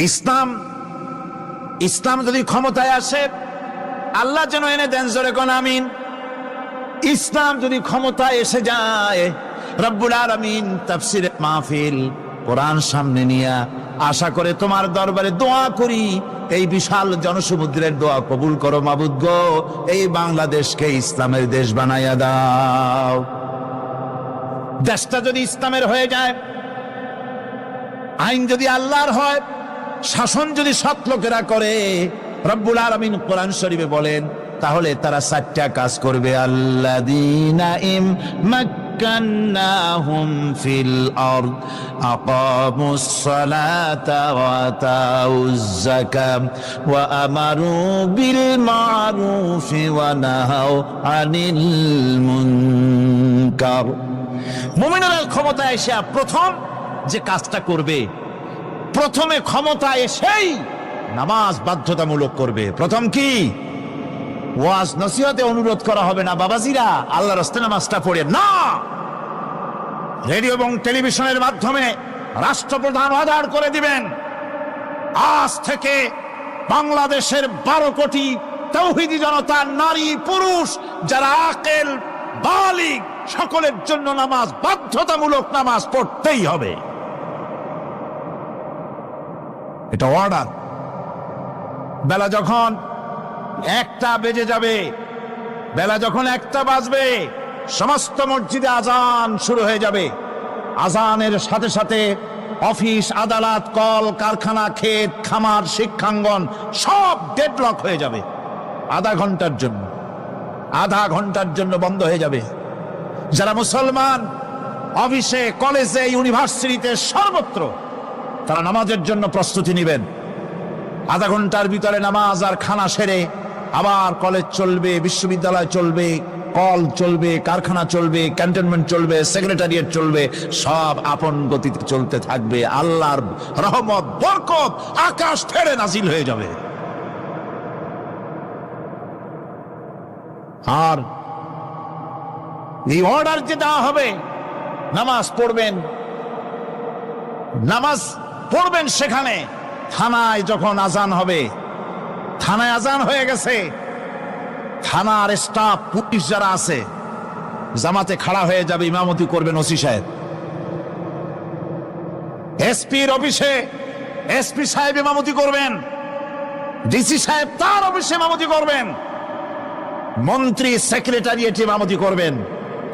ইসলাম ইসলাম যদি ক্ষমতায় আসে, আল্লাহ যেন এনে দেন, জোরে কোন আমিন। ইসলাম যদি ক্ষমতায় এসে যায়, রব্বুল আলামিন তাফসীরে মাহফিল কোরআন সামনে নিয়ে আশা করে তোমার দরবারে দোয়া করি, এই বিশাল জনসমুদ্রের দোয়া কবুল করো মাবুদ গো, এই বাংলাদেশকে ইসলামের দেশ বানাইয়া দাও। দেশটা যদি ইসলামের হয়ে যায়, আইন যদি আল্লাহর হয়, শাসন যদি সৎ লোকেরা করে, রব্বুল আলামিন কোরআন শরীফে বলেন, তাহলে তারা 4টা কাজ করবে। আল্লাযীনা মাক্কান্নাহুম ফিল আরদ আকামুস সালাতা ওয়া আতাউজ যাকাত ওয়া আমারু বিল মা'রুফি ওয়া নাহাউ আনিল মুনকার। মুমিনেরা ক্ষমতায় এসে প্রথম যে কাজটা করবে, প্রথমে ক্ষমতা এসেই নামাজ বাধ্যতামূলক করবে। প্রথম কি? ওয়াজ নসিহতে অনুরোধ করা হবে না, বাবাজিরা আল্লাহর রাস্তায় নামাজটা পড়ে না। রেডিও এবং টেলিভিশনের মাধ্যমে রাষ্ট্রপ্রধান অর্ডার করে দিবেন, আজ থেকে বাংলাদেশের 12 কোটি তাওহীদি জনতা, নারী পুরুষ যারা আকেল বালিগ, সকলের জন্য নামাজ বাধ্যতামূলক, নামাজ পড়তেই হবে। এটা অর্ডার। বেলা যখন 1টা বেজে যাবে, বেলা যখন 1টা বাজবে, সমস্ত মসজিদে আজান শুরু হয়ে যাবে। আজানের সাথে সাথে অফিস, আদালত, কল কারখানা, ক্ষেত খামার, শিক্ষাঙ্গন সব ডেডলক হয়ে যাবে। আধা ঘন্টার জন্য বন্ধ হয়ে যাবে। যারা মুসলমান অফিসে, কলেজে, ইউনিভার্সিটিতে, সর্বত্র তারা নামাজের জন্য প্রস্তুতি নেবেন। আধা ঘন্টার ভিতরে নামাজ আর খানা সেরে আবার কলেজ চলবে, বিশ্ববিদ্যালয় চলবে, কল চলবে, কারখানা চলবে, ক্যান্টনমেন্ট চলবে, সেক্রেটারিয়েট চলবে, সব আপন গতিতে চলতে থাকবে। আল্লাহর রহমত, বরকত আকাশ ফেরে নাজিল হয়ে যাবে। আর এই অর্ডার যে দেওয়া হবে, নামাজ পড়বেন সেখানে। থানায় যখন আজান হবে, থানায় আজান হয়ে গেছে, থানার স্টাফ, পুলিশ যারা আছে, জামাতে খাড়া হয়ে যাবে, ইমামতি করবেন ওসি সাহেব। এসপির অফিসে এসপি সাহেব ইমামতি করবেন, ডিসি সাহেব তার অফিসে ইমামতি করবেন, মন্ত্রী সেক্রেটারিয়েট ইমামতি করবেন,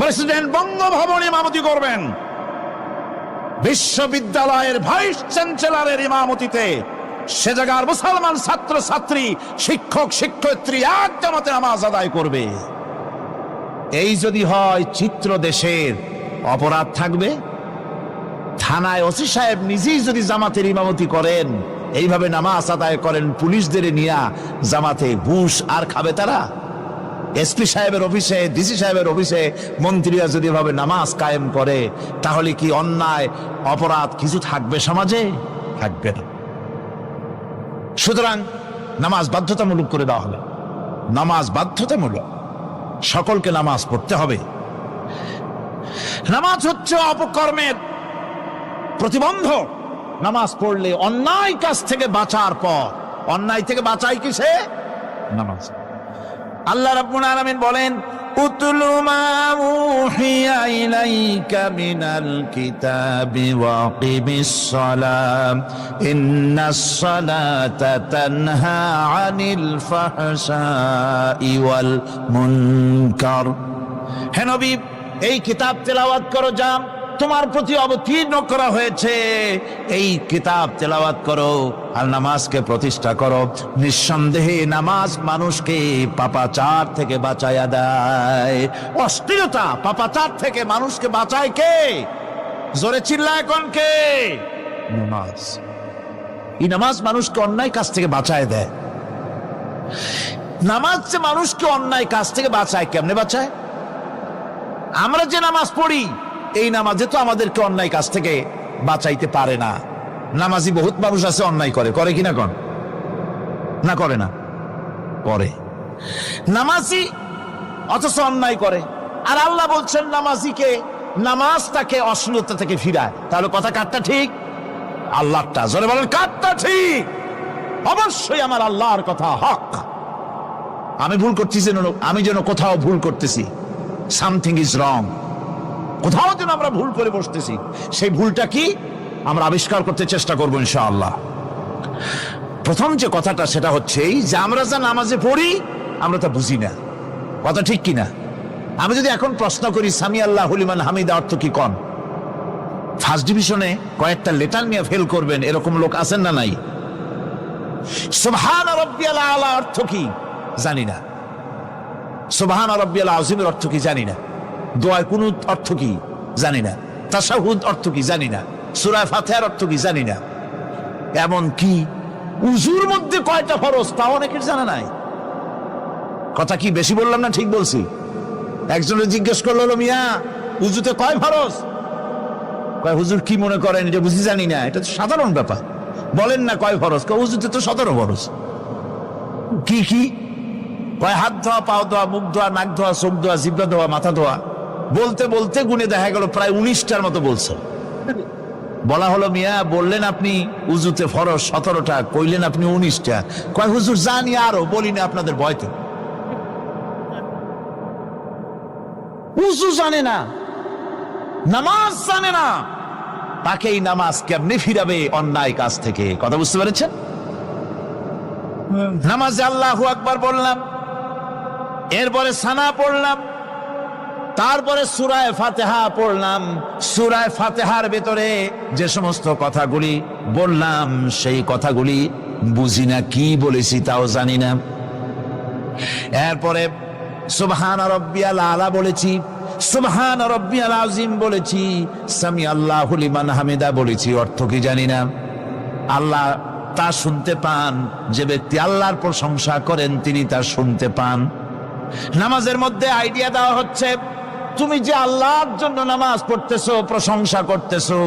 প্রেসিডেন্ট বঙ্গভবনে ইমামতি করবেন, বিশ্ববিদ্যালয়ের ভাইস চ্যান্সেলরের ইমামতিতে সে জায়গার মুসলমান ছাত্র ছাত্রী, শিক্ষক শিক্ষয়িত্রী এক জামাতে নামাজ আদায় করবে। এই যদি হয় চিত্র দেশের, অপরাধ থাকবে। থানায় ওসি সাহেব নিজেই যদি জামাতের ইমামতি করেন, এইভাবে নামাজ আদায় করেন পুলিশদের নিয়ে জামাতে, ঘুষ আর খাবে তারা? এসপি সাহেবের অফিসে, ডিসি সাহেবের অফিসে মন্ত্রীরা যদি এভাবে নামাজ কায়েম করে, তাহলে কি অন্যায় অপরাধ কিছু থাকবে সমাজে? থাকবে না। সুতরাং নামাজ বাধ্যতামূলক করে দেওয়া হবে। নামাজ বাধ্যতামূলক, সকলকে নামাজ পড়তে হবে। নামাজ হচ্ছে অপকর্মের প্রতিবন্ধক। নামাজ পড়লে অন্যায় কাজ থেকে বাঁচার পর, অন্যায় থেকে বাঁচাই কিসে? নামাজ। আল্লাহ রাব্বুল আলামিন বলেন, উতলু মা উহিয়া ইলাইকা মিনাল কিতাবি ওয়া আকিমিস সালাম ইন্নাস সালাতা তানহা আনিল ফাহশাই ওয়াল মুনকার। হে নবী, এই কিতাব তেলাওয়াত করো, যা তোমার প্রতি অবতীর্ণ করা হয়েছে, এই কিতাব তেলাওয়াত করো আর নামাজকে প্রতিষ্ঠা করো। নিঃসন্দেহে নামাজ মানুষকে পাপাচার থেকে বাঁচায়া দেয়। অশ্লীলতা, পাপাচার থেকে মানুষকে বাঁচায় কে? জোরে চিল্লায় কোন কে? নামাজ। এই নামাজ মানুষকে অন্যায় কাজ থেকে বাঁচায় দেয়। নামাজ যে মানুষকে অন্যায় কাজ থেকে বাঁচায়, কেমনে বাঁচায়? আমরা যে নামাজ পড়ি, এই নামাজে তো আমাদেরকে অন্যায় কাজ থেকে বাঁচাইতে পারে না। নামাজি বহুত মানুষ আছে অন্যায় করে কিনা কোন? না করে না? করে। নামাজি অথচ অন্যায় করে। আর আল্লাহ বলছেন নামাজিকে, নামাজ তাকে অশ্লীলতা থেকে ফিরায়। তাহলে কথা কারটা ঠিক? আল্লাহটা। জোরে বলেন কারটা ঠিক? অবশ্যই আমার আল্লাহর কথা হক। আমি ভুল করছি যেন, আমি যেন কোথাও ভুল করতেছি, সামথিং ইজ রং, কোথাও যেন আমরা ভুল করে বসতেছি, সেই ভুলটা কি আমরা আবিষ্কার করতে চেষ্টা করবো ইনশাআল্লাহ। প্রথম যে কথাটা সেটা হচ্ছে এই যে আমরা যা নামাজে পড়ি আমরা তা বুঝি না। কথা ঠিক কিনা? আমি যদি এখন প্রশ্ন করি সামি আল্লাহু লিমান হামিদা অর্থ কি কোন, ফার্স্ট ডিভিশনে কয়েকটা লেটার নিয়ে ফেল করবেন এরকম লোক আছেন না নাই? সুবহান রাব্বিয়াল আলা অর্থ কি জানি না, সুবহান রাব্বিয়াল আযীমের অর্থ কি জানি না, দোয়ায় কুনুত অর্থ কি জানি না, তাশাহুদ অর্থ কি জানি না, সূরা ফাতিহার অর্থ কি জানি না, এমন কি উযুর মধ্যে কয়টা ফরজ তা অনেকের জানা নাই। কথা কি বেশি বললাম না ঠিক বলছি? একজনের জিজ্ঞেস করলো, মিয়া উযুতে কয় ফরজ? কয় হুজুর কি মনে করেন এটা বুঝি জানি না, এটা তো সাধারণ ব্যাপার, বলেন না কয় ফরজ? কয় উযুতে তো 17 ফরজ। কি কি? কয় হাত ধোয়া, পাও ধোয়া, মুখ ধোয়া, নাক ধোয়া, চোখ ধোয়া, জিহ্বা ধোয়া, মাথা ধোয়া। বলতে বলতে গুনে দেখা গেল প্রায় 19টার মতো বলছে। বলা হলো, মিয়া বললেন আপনি উযুতে ফরজ 17টা, কইলেন আপনি 19টা। কয় হুজুর জানি আরো, বলি না আপনাদের ভয়তে। উযু জানে না, নামাজ জানে না, তাকেই নামাজ কেমনে ফিরাবে অন্যায় কাজ থেকে? কথা বুঝতে পেরেছেন? নামাজে আল্লাহু আকবার বললাম, এরপরে সানা পড়লাম, তারপরে সূরা ফাতিহা পড়লাম। সূরা ফাতিহার ভেতরে যে সমস্ত কথাগুলি বললাম সেই কথাগুলি বুঝি না, কি বলেছি তাও জানি না। এরপরে সুবহান রাব্বিয়াল আলা বলেছি, সুবহান রাব্বিয়াল আযীম বলেছি, সামি আল্লাহু লিমান হামিদা বলেছি, অর্থ কি জানি না। আল্লাহ তা শুনতে পান, যে ব্যক্তি আল্লাহর প্রশংসা করেন তিনি তা শুনতে পান। নামাজের মধ্যে আইডিয়া দেওয়া হচ্ছে, তুমি যে আল্লাহর জন্য নামাজ পড়তেছো, প্রশংসা করতেছো,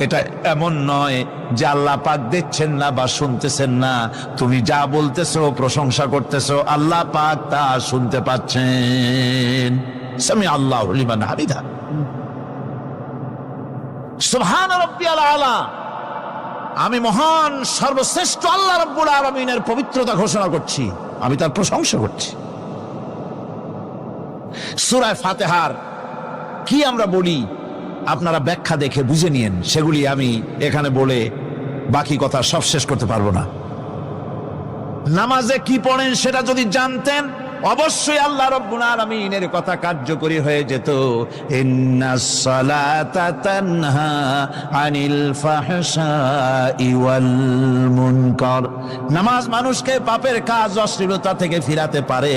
এটা এমন নয় যে আল্লাহ পাক দেখছেন না বা শুনতেছেন না। তুমি যা বলতেছো, প্রশংসা করতেছো, আল্লাহ পাক তা শুনতে পাচ্ছেন। সামি আল্লাহু লিমান হামিদা, সুবহান রাব্বিয়াল আলা। আমি মহান সর্বশ্রেষ্ঠ আল্লাহ রাব্বুল আলামিনের পবিত্রতা ঘোষণা করছি, আমি তার প্রশংসা করছি। সূরা ফাতিহার কি আমরা বলি আপনারা ব্যাখ্যা দেখে বুঝে নিয়েন, সেগুলি আমি এখানে বলে বাকি কথা সব শেষ করতে পারবো না। নামাজে কি পড়েন সেটা যদি জানতেন অবশ্যই আল্লাহ রাব্বুল আলামিনের কথা কার্যকরী হয়ে যেত। ইন্নাস সালাতা তানহা আনিল ফাহশাই ওয়াল মুনকার। নামাজ মানুষকে পাপের কাজ, অশ্লীলতা থেকে ফিরাতে পারে।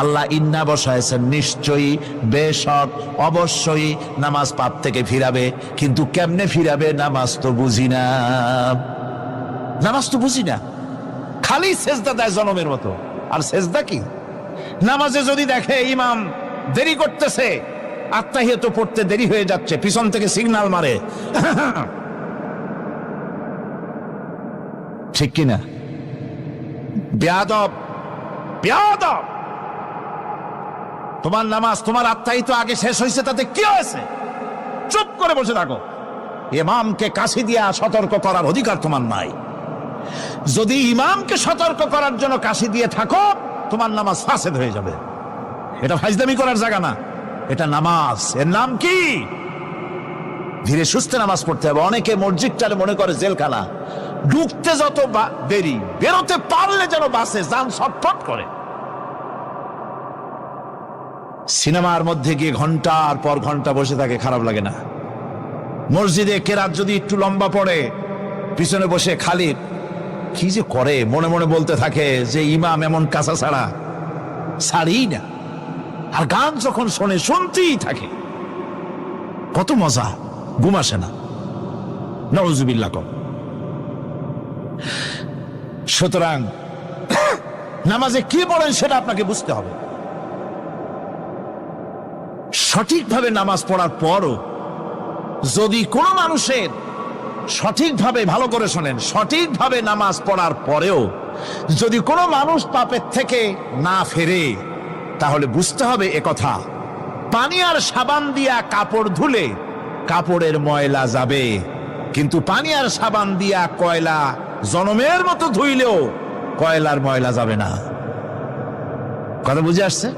আল্লাহ ইন্না বসায়ছেন, নিশ্চয়ই, বেশক, অবশ্যই নামাজ পাপ থেকে ফিরাবে। কিন্তু কেমনে ফিরাবে নামাজ তো বুঝি না, নামাজ তো বুঝি না। খালি সেজদা দেয় জনমের মতো, আর সেজদা কি? নামাজে যদি দেখে ইমাম দেরি করতেছে, আত্তাহিয়াত পড়তে দেরি হয়ে যাচ্ছে, পিছন থেকে সিগন্যাল মারে, ঠিক কিনা? বেয়াদব, বেয়াদব। তোমার নামাজ, তোমার আত্তাহিয়াত আগে শেষ হয়েছে, তাতে কি হয়েছে? চুপ করে বসে থাকো। ইমামকে কাশি দিয়া সতর্ক করার অধিকার তোমার নাই। যদি ইমামকে সতর্ক করার জন্য কাশি দিয়ে থাকো, তোমার নামাজ ফাসেদ হয়ে যাবে। এটা ফাজলামি করার জায়গা না, এটা নামাজ। এর নাম কি? ধীরে সুস্থে নামাজ পড়তে হবে। অনেকে মসজিদটারে মনে করে জেলখানা, ঢুকতে যত দেরি, বেরোতে পারলে যেন বাসে যান ছটফট করে। সিনেমার মধ্যে গিয়ে ঘন্টার পর ঘন্টা বসে থাকে, খারাপ লাগে না? মসজিদে কেরাত যদি একটু লম্বা পড়ে, পিছনে বসে খালি কি যে করে, মনে মনে বলতে থাকে যে ইমাম এমন কাঁচা ছাড়া ছাড়ি না। আর গান যখন শোনে, শুনতেই থাকে, কত মজা, ঘুম আসে না। নাউজুবিল্লাহ। সুতরাং নামাজে কি পড়েন সেটা আপনাকে বুঝতে হবে। সঠিকভাবে নামাজ পড়ার পরও যদি কোনো মানুষের সঠিকভাবে, ভালো করে শোনেন, সঠিকভাবে নামাজ পড়ার পরেও যদি কোনো মানুষ পাপের থেকে না ফেরে, তাহলে বুঝতে হবে একথা, পানি আর সাবান দিয়া কাপড় ধুলে কাপড়ের ময়লা যাবে, কিন্তু পানি আর সাবান দিয়া কয়লা জনমের মতো ধুইলেও কয়লার ময়লা যাবে না। কথা বুঝে আসছে?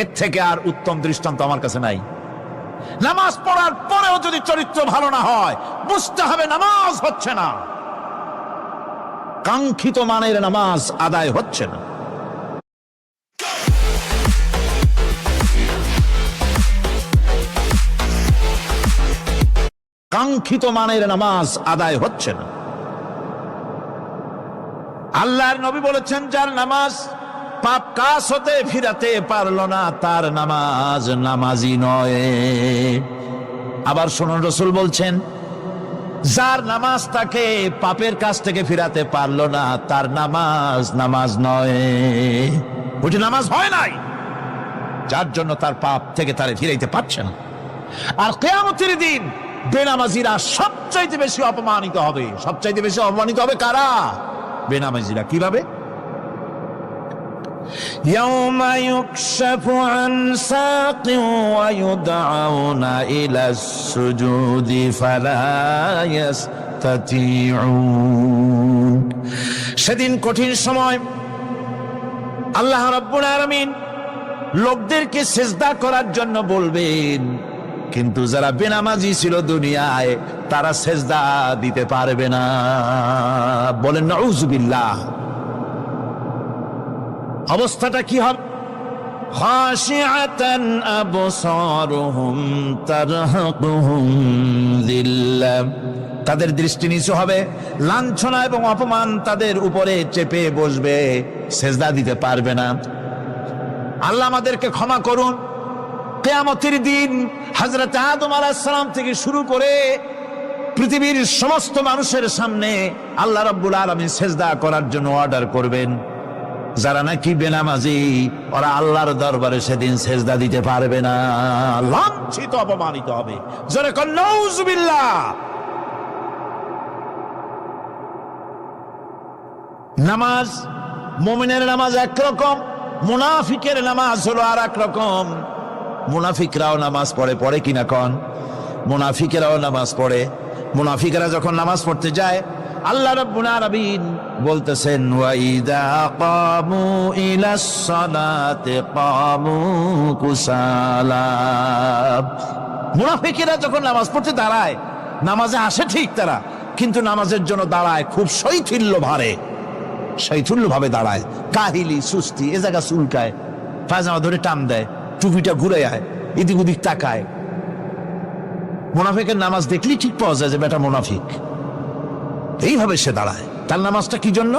এর থেকে আর উত্তম দৃষ্টান্ত আমার কাছে নাই। নামাজ পড়ার পরেও যদি চরিত্র ভালো না হয়, বুঝতে হবে নামাজ হচ্ছে না, কাঙ্ক্ষিত মানের নামাজ আদায় হচ্ছে না। কাঙ্ক্ষিত মানের নামাজ আদায় হচ্ছে না। আল্লাহর নবী বলেছেন, যার নামাজ পাপ কাজ হতে ফিরাতে পারল না, তার নামাজ নামাজি নয়। আবার শুনুন, রাসূল বলছেন, যার নামাজ তাকে পাপের কাছ থেকে ফিরাতে পারল না, তার নামাজ নামাজ নয়। ওটি নামাজ হয় নাই, যার জন্য তার পাপ থেকে তারে ফিরাইতে পারছে না। আর কিয়ামতের দিন বেনামাজিরা সবচাইতে বেশি অপমানিত হবে। সবচাইতে বেশি অপমানিত হবে কারা? বেনামাজিরা। কিভাবে? ইয়াউমা ইউকশাফু আন সাকিন ওয়া ইউদআউনা ইলাস সুজুদি ফালা ইস্তাতিউন। সেদিন কঠিন সময় আল্লাহ রাব্বুল আলামিন লোকদেরকে সিজদা করার জন্য বলবেন, কিন্তু যারা বেনামাজি ছিল দুনিয়ায়, তারা সিজদা দিতে পারবে না। বলেন নাউযুবিল্লাহ। অবস্থাটা কি হবে? খাশিআতান আবসারুহুম তারহাকুহুম যিল্লাহ। তাদের দৃষ্টি নিচু হবে, লাঞ্ছনা এবং অপমান তাদের উপরে চেপে বসবে, সিজদা দিতে পারবে না। আল্লাহ আমাদেরকে ক্ষমা করুন। কিয়ামতের দিন হযরত আদম আলাইহিস সালাম থেকে শুরু করে পৃথিবীর সমস্ত মানুষের সামনে আল্লাহ রাব্বুল আলামিন সিজদা করার জন্য অর্ডার করবেন। যারা নাকি বেনামাজি, ওরা আল্লাহর দরবারে সেদিন সিজদা দিতে পারবে না, লাঞ্ছিত অপমানিত হবে। জোরে কোন নাউযুবিল্লাহ। নামাজ, মুমিনের নামাজ একরকম, মুনাফিকের নামাজ হলো আর এক রকম। মুনাফিকরাও নামাজ পড়ে, পড়ে কিনা কন? মুনাফিকেরাও নামাজ পড়ে। মুনাফিকেরা যখন নামাজ পড়তে যায়, আল্লাহ রাব্বুল আলামিন বলতেছেন, ওয়া ইযা কামু ইলাস সালাতি কামু কুসালা। মুনাফিকেরা যখন নামাজ পড়তে দাঁড়ায়, নামাজে আসে ঠিক তারা, কিন্তু নামাজের জন্য দাঁড়ায় খুব শৈথিল্য ভারে, শৈথিল্য ভাবে দাঁড়ায়, কাহিলি সুস্তি, এ জায়গা চুলকায়, পায়জামা ধরে টান দেয়, টুপিটা ঘুরে আয়, এদিক ওদিক তাকায়। মুনাফিকের নামাজ দেখলেই ঠিক পাওয়া যায় যে বেটা মুনাফিক। এইভাবে সে দাঁড়ায়। তার নামাজটা কি জন্য?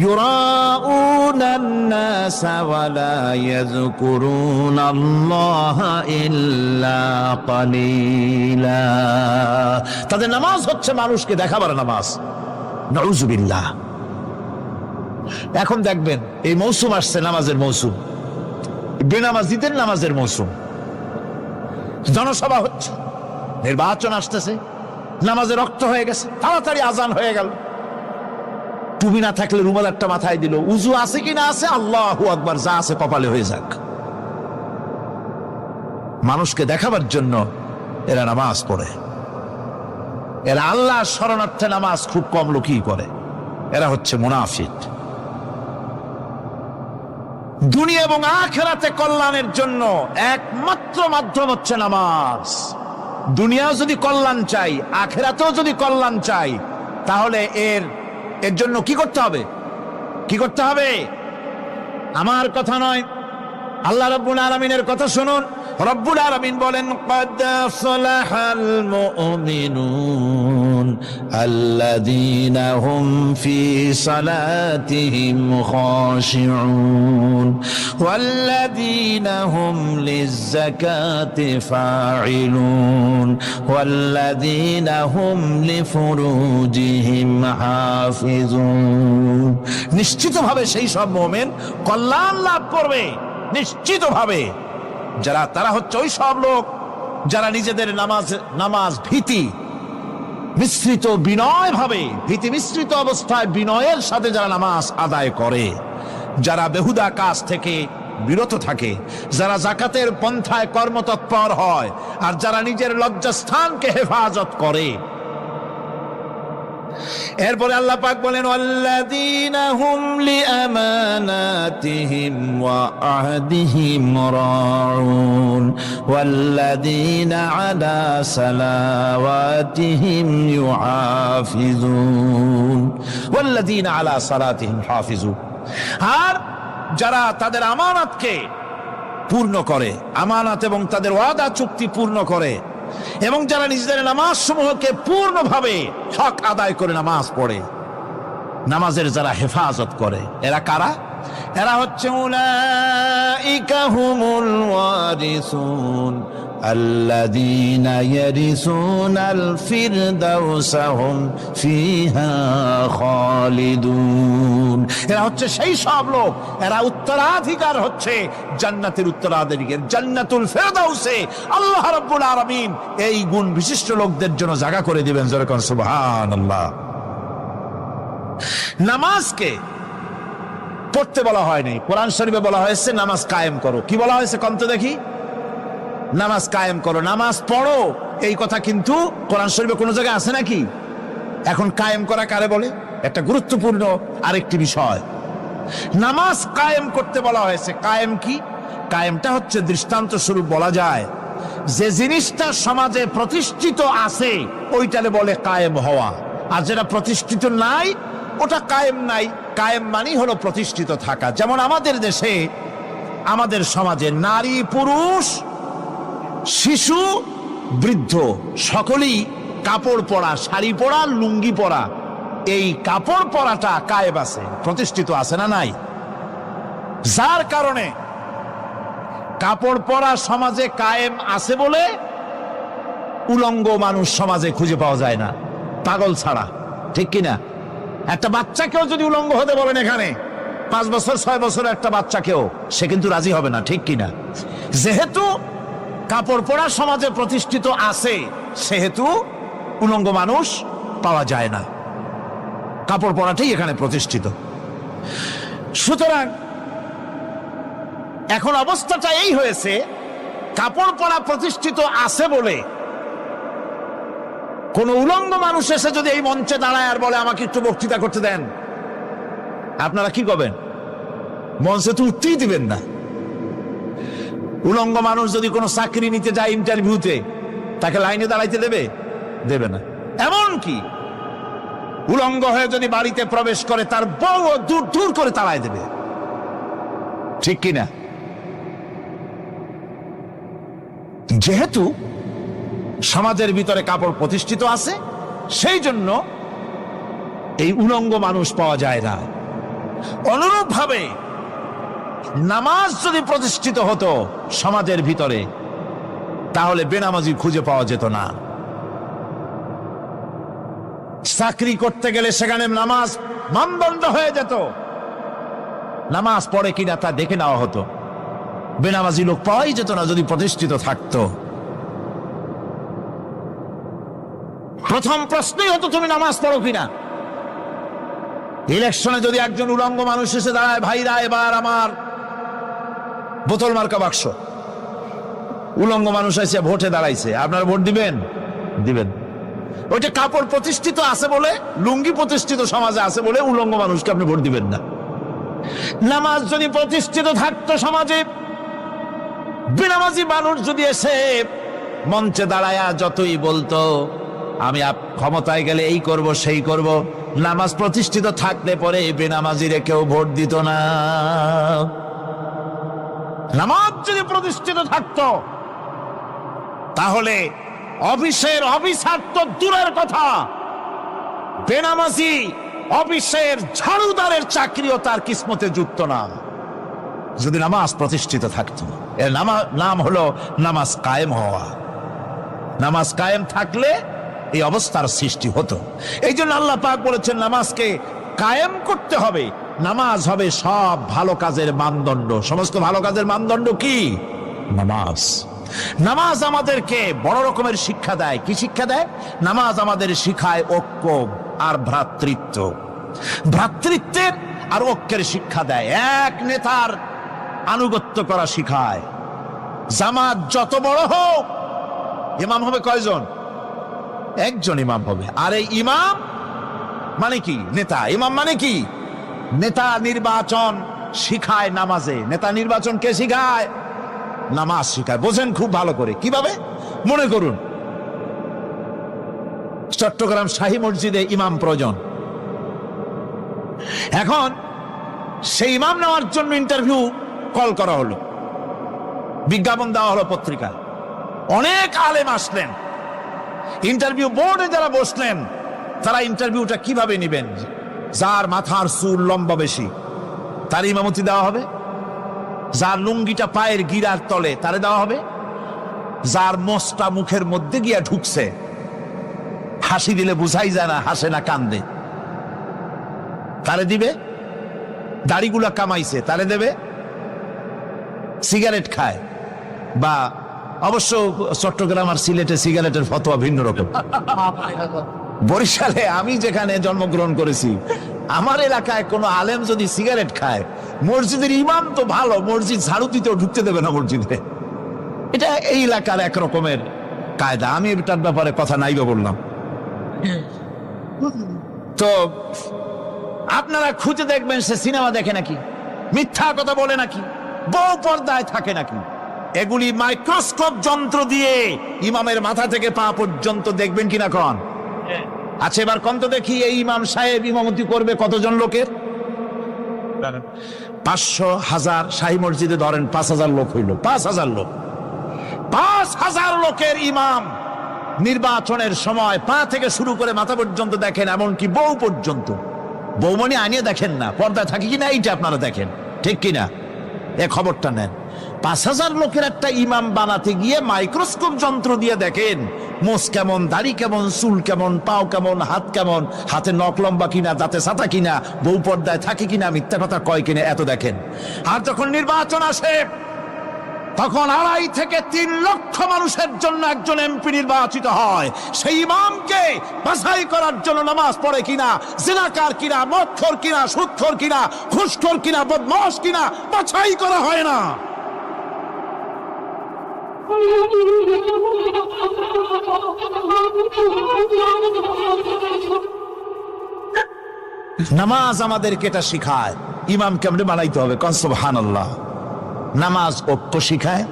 ইউরাউনান নাসা ওয়া লা ইয়াযকুরুনাল্লাহা ইল্লা কালিলা। তাদের নামাজ হচ্ছে মানুষকে দেখাবার নামাজ। নাউযুবিল্লাহ। এখন দেখবেন এই মৌসুম আসছে, নামাজের মৌসুম, বেনামাজিদের নামাজের মৌসুম। জনসভা হচ্ছে, নির্বাচন আসতেছে, নামাজে রক্ত হয়ে গেছে, তাড়াতাড়ি আজান হয়ে গেল। টুপি না থাকলে রুমাল একটা মাথায় দিল, উজু আছে কি না আছে, আল্লাহু আকবার, যা আছে কপালে হয়ে যাক। মানুষকে দেখাবার জন্য এরা নামাজ পড়ে। এরা আল্লাহর শরণার্থে নামাজ খুব কম লোকই করে। এরা হচ্ছে মুনাফিক। দুনিয়া এবং আখিরাতে কল্যাণের জন্য একমাত্র মাধ্যম হচ্ছে নামাজ। দুনিয়াও যদি কল্যাণ চাই, আখিরাতেও যদি কল্যাণ চাই, তাহলে এর জন্য কি করতে হবে? কি করতে হবে? আমার কথা নয়, আল্লাহ রাব্বুল আলামিনের কথা শুনুন। রব্বুল আলামিন বলেন, ক্বাদ সালাহাল মুমিনুন আল্লাযীনা হুম ফি সালাতিহিম খাশিউন ওয়াল্লাযীনা হুম লিয-যাকাতি ফাঈলুন ওয়াল্লাযীনা হুম লিফুরুজিহিম হাফিজুন। নিশ্চিতভাবে সেই সব মুমিন কল্যাণ লাভ করবে, নিশ্চিতভাবে। তারা হচ্ছে ওই সব লোক যারা নিজেদের নামাজ ভীতি মিশ্রিত, বিনয় ভাবে, ভীতি মিশ্রিত অবস্থায় বিনয়ের সাথে যারা নামাজ আদায় করে, যারা বেহুদা কাজ থেকে বিরত থাকে, যারা যাকাতের পন্থায় কর্মতৎপর হয়, আর যারা নিজের লজ্জাস্থানকে হেফাজত করে, এরপরে আল্লাহ পাক বলেন ওয়াল্লাযীনা হুম লিআমানাতিহিম ওয়া আহদিহিম রাউন ওয়াল্লাযীনা আলা সালাওয়াতিহিম ইউহাফিজুন ওয়াল্লাযীনা আলা সালাতিহিম হাফিজুন। আর যারা তাদের আমানতকে পূর্ণ করে, আমানত এবং তাদের ওয়াদা চুক্তি পূর্ণ করে, এবং যারা নিজেদের নামাজ সমূহকে পূর্ণভাবে হক আদায় করে নামাজ পড়ে, নামাজের যারা হেফাজত করে, এরা কারা? এরা হচ্ছে উলাইকা হুমুল ওয়ারিসুন আল্লাযীনা ইয়ারিসুনাল ফিরদাউসা হুম ফিহা খালিদুন। এরা হচ্ছে সেই সব লোক, এরা উত্তরাধিকার হচ্ছে জান্নাতের উত্তরাধিকার, জান্নাতুল ফিরদাউসে আল্লাহ রাব্বুল আলামিন এই গুণ বিশিষ্ট লোকদের জন্য জায়গা করে দিবেন। জোরে কোন সুবহানাল্লাহ। নামাজকে পড়তে বলা হয়নি, কোরআন শরীফে বলা হয়েছে নামাজ কায়েম করো। কি বলা হয়েছে কন্ত দেখি? নামাজ কায়েম করো, নামাজ পড়ো। এই কথা কিন্তু কোরআন শরীফে কোনো জায়গায় আছে নাকি? এখন কায়েম করা কারে বলে? একটা গুরুত্বপূর্ণ আরেকটি বিষয়, নামাজ কায়েম করতে বলা হয়েছে। কায়েম কি? কায়েমটা হচ্ছে দৃষ্টান্ত স্বরূপ বলা যায় যে জিনিসটা সমাজে প্রতিষ্ঠিত আছে ওইটারে বলে কায়েম হওয়া, আর যেটা প্রতিষ্ঠিত নাই ওটা কায়েম নাই। কায়েম মানেই হলো প্রতিষ্ঠিত থাকা। যেমন আমাদের দেশে, আমাদের সমাজে নারী পুরুষ শিশু বৃদ্ধ সকলেই কাপড় পরা, শাড়ি পরা, লুঙ্গি পরা, এই কাপড় পরাটা কায়েম আছে, প্রতিষ্ঠিত আছে না নাই? যার কারণে কাপড় পরা সমাজে কায়েম আছে বলে উলঙ্গ মানুষ সমাজে খুঁজে পাওয়া যায় না, পাগল ছাড়া। ঠিক কিনা? একটা বাচ্চাকেও যদি উলঙ্গ হতে বলেন এখানে, 5 বছর 6 বছর একটা বাচ্চাকেও, সে কিন্তু রাজি হবে না। ঠিক কিনা? যেহেতু কাপড় পরা সমাজে প্রতিষ্ঠিত আছে সেহেতু উলঙ্গ মানুষ পাওয়া যায় না, কাপড় পরাটাই এখানে প্রতিষ্ঠিত। সুতরাং এখন অবস্থাটা এই হয়েছে, কাপড় পরা প্রতিষ্ঠিত আছে বলে কোন উলঙ্গ মানুষ এসে যদি এই মঞ্চে দাঁড়ায় আর বলে আমাকে একটু বক্তৃতা করতে দেন, আপনারা কি করবেন? মঞ্চে তো উঠতেই দিবেন না। উলঙ্গ মানুষ যদি কোনো চাকরি নিতে যায় ইন্টারভিউতে, তাকে লাইনে দাঁড়াইতে দেবে? দেবে না। এমন কি উলঙ্গ হয়ে যদি বাড়িতে প্রবেশ করে তার বউ দূর দূর করে তাড়ায় দেবে। ঠিক কিনা? যেহেতু সমাজের ভিতরে কাপড় প্রতিষ্ঠিত আছে সেই জন্য এই উলঙ্গ মানুষ পাওয়া যায় না। অনুরূপ ভাবে নামাজ যদি প্রতিষ্ঠিত হতো সমাজের ভিতরে, তাহলে বেনামাজি খুঁজে পাওয়া যেত না। চাকরি করতে গেলে সেখানে নামাজ মানদণ্ড হয়ে যেত, নামাজ পড়ে কিনা তা দেখে নেওয়া হতো। বেনামাজি লোক পাওয়াই যেত না যদি প্রতিষ্ঠিত থাকতো। প্রথম প্রশ্নই হতো তুমি নামাজ পড়ো কিনা। ইলেকশনে যদি একজন উলঙ্গ মানুষ এসে দাঁড়ায়, ভাইরা এবার আমার বোতল মার্কা বাক্স, উলঙ্গ মানুষ এসে ভোটে দাঁড়াইছে, আপনারা ভোট দিবেন? দিবেন। ওইটা কাপড় প্রতিষ্ঠিত আছে বলে, লুঙ্গি প্রতিষ্ঠিত সমাজে আছে বলে উলঙ্গ মানুষকে আপনি ভোট দিবেন না। নামাজ যদি প্রতিষ্ঠিত থাকতো সমাজে, বেনামাজি মানুষ যদি এসে মঞ্চে দাঁড়ায়া যতই বলতো আমি ক্ষমতায় গেলে এই করব সেই করব, নামাজ প্রতিষ্ঠিত থাকলে পরে বেনামাজিরে কেউ ভোট দিত না। নামাজ যদি প্রতিষ্ঠিত থাকতো তাহলে অফিসের অফিসার তো দূরের কথা, বেনামাজি অফিসের ঝাড়ুদারের চাকরিও তার কিসমতে যুক্ত না, যদি নামাজ প্রতিষ্ঠিত থাকতো। এর নাম হলো নামাজ কায়েম হওয়া। নামাজ কায়েম থাকলে এই অবস্থার সৃষ্টি হতো। এই জন্য আল্লাহ পাক বলেছেন নামাজকে কায়েম করতে হবে। নামাজ হবে সব ভালো কাজের মানদণ্ড। সমস্ত ভালো কাজের মানদণ্ড কি? নামাজ। নামাজ আমাদেরকে বড় রকমের শিক্ষা দেয়। কি শিক্ষা দেয়? নামাজ আমাদের শিখায় ঐক্য আর ভ্রাতৃত্ব, ভ্রাতৃত্বের আর ঐক্যের শিক্ষা দেয়। এক নেতার আনুগত্য করা শিখায়। জামাত যত বড় হোক, ইমাম হবে কয়জন? একজন ইমাম হবে। আর এই ইমাম মানে কি? নেতা। ইমাম মানে কি? নেতা নির্বাচন শিখায় নামাজে। নেতা নির্বাচন কে শিখায়? নামাজ শিখায়। বোঝেন খুব ভালো করে। কিভাবে? মনে করুন চট্টগ্রাম শাহী মসজিদে ইমাম প্রয়োজন। এখন সেই ইমাম নেওয়ার জন্য ইন্টারভিউ কল করা হলো, বিজ্ঞাপন দেওয়া হলো পত্রিকায়। অনেক আলেম আসলেন। ইন্টারভিউ বোর্ডে যারা বসলেন তারা ইন্টারভিউটা কিভাবে নেবেন? যার মাথার চুল লম্বা বেশি তার ইমামতি দেওয়া হবে, যার লুঙ্গিটা পায়ের গিরার তলে তারে দেওয়া হবে, যার মোষটা মুখের মধ্যে গিয়া ঢুকছে, হাসি দিলে বুঝাই যায় না হাসে না কান্দে, তারে দিবে। দাড়িগুলা কামাইছে তারে দেবে। সিগারেট খায় বা অবশ্য চট্টগ্রাম আর সিলেটে সিগারেটের ফতোয়া ভিন্ন রকম। বরিশালে আমি যেখানে জন্মগ্রহণ করেছি, আমার এলাকায় কোনো আলেম যদি সিগারেট খায়, মসজিদের ইমাম তো ভালো, মসজিদ ঝাড়ু দিতেও ঢুকতে দেবে না মসজিদে। এটা এই এলাকার এক রকমের কায়দা। আমি এটার ব্যাপারে কথা নাইবা বললাম। তো আপনারা খুঁজে দেখবেন সে সিনেমা দেখে নাকি, মিথ্যা কথা বলে নাকি, বউ পর্দায় থাকে নাকি। এগুলি মাইক্রোস্কোপ যন্ত্র দিয়ে ইমামের মাথা থেকে পা পর্যন্ত দেখবেন কিনা কন? আচ্ছা এবার কন তো দেখি, এই ইমাম সাহেব ইমামতি করবে কতজন লোকের? 500, 1000। শাহী মসজিদে ধরেন 5000 লোক হইল। 5000 লোক, 5000 লোকের ইমাম নির্বাচনের সময় পা থেকে শুরু করে মাথা পর্যন্ত দেখেন, এমনকি বউ পর্যন্ত। বৌমনি আনিয়ে দেখেন না, পর্দা থাকে কিনা এইটা আপনারা দেখেন, ঠিক কিনা? এ খবরটা নেন। 5000 লোকের একটা ইমাম বানাতে গিয়ে মাইক্রোস্কোপ যন্ত্র দিয়ে দেখেন মোষ কেমন, দাড়ি কেমন, চুল কেমন, পাও কেমন, হাত কেমন, হাতে নখ লম্বা কিনা, দাঁতে ছাতা কিনা, বউ পর্দায় থাকে কিনা, মিথ্যা কথা কয় কিনা, এত দেখেন। আর যখন নির্বাচন আসে তখন 2.5 থেকে 3 লক্ষ মানুষের জন্য একজন এমপি নির্বাচিত হয়। সেই ইমামকে বাছাই করার জন্য নামাজ পড়ে কিনা, জিনাকার কিনা, মদখোর কিনা, সুদখোর কিনা, ঘুষখোর কিনা, বদমাশ কিনা বাছাই করা হয় না। নামাজ আমাদেরকে এটা শিখায় ইমাম কেমনে বানাইতে হবে। কন সুবহানাল্লাহ। নামাজ ঐক্য শিখায়,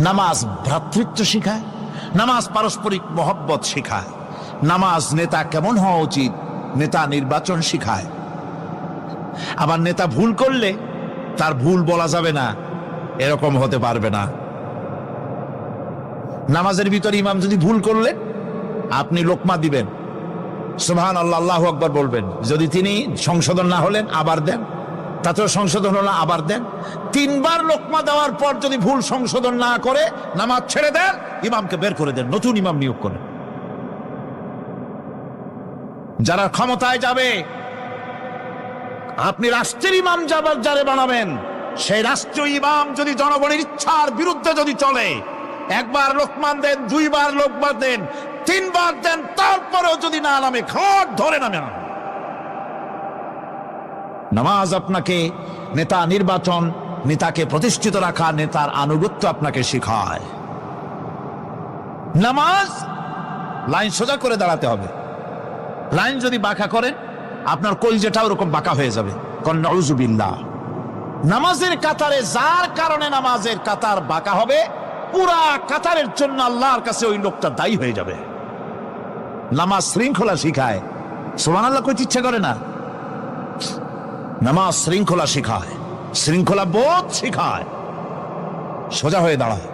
নামাজ ভ্রাতৃত্ব শিখায়, নামাজ পারস্পরিক মহব্বত শিখায়, নামাজ নেতা কেমন হওয়া উচিত, নেতা নির্বাচন শিখায়। আবার নেতা ভুল করলে তার ভুল বলা যাবে না, এরকম হতে পারবে না। নামাজের ভিতরে ইমাম যদি ভুল করলে আপনি লোকমা দিবেন, সুবহানাল্লাহ, আল্লাহু আকবার বলবেন। যদি তিনি সংশোধন না হলেন আবার দেন, তাতেও সংশোধন হলো আবার দেন। 3 বার লোকমা দেওয়ার পর যদি ভুল সংশোধন না করে নামাজ ছেড়ে দেন, ইমামকে বের করে দেন, নতুন ইমাম নিয়োগ করেন। যারা ক্ষমতায় যাবে, আপনি রাষ্ট্রের ইমাম যারে বানাবেন, সেই রাষ্ট্রীয় ইমাম যদি জনগণের ইচ্ছার বিরুদ্ধে যদি চলে, 1 বার লোকমান দেন, 2 বার লোকমান দেন, 3 বার দেন, তারপরেও যদি না নামে, ঘাট ধরে নামে না। নামাজ আপনাকে নেতা নির্বাচন, নেতাকে প্রতিষ্ঠিত রাখা, নেতার আনুগত্য আপনাকে শেখায়। নামাজ লাইন সোজা করে দাঁড়াতে হবে। লাইন যদি বাঁকা করেন আপনার কলজেটা ওরকম বাঁকা হয়ে যাবে। নাউযুবিল্লাহ। নামাজের কাতারে যার কারণে নামাজের কাতার বাঁকা হবে, পুরা কাতারের জন্য আল্লাহর কাছে ওই লোকটা দায়ী হয়ে যাবে। নামাজ শৃঙ্খলা শিখায়। সুবহানাল্লাহ কইতে ইচ্ছা করে না? নামাজ শৃঙ্খলা শিখায়, শৃঙ্খলা বোধ শিখায়, সোজা হয়ে দাঁড়ায়।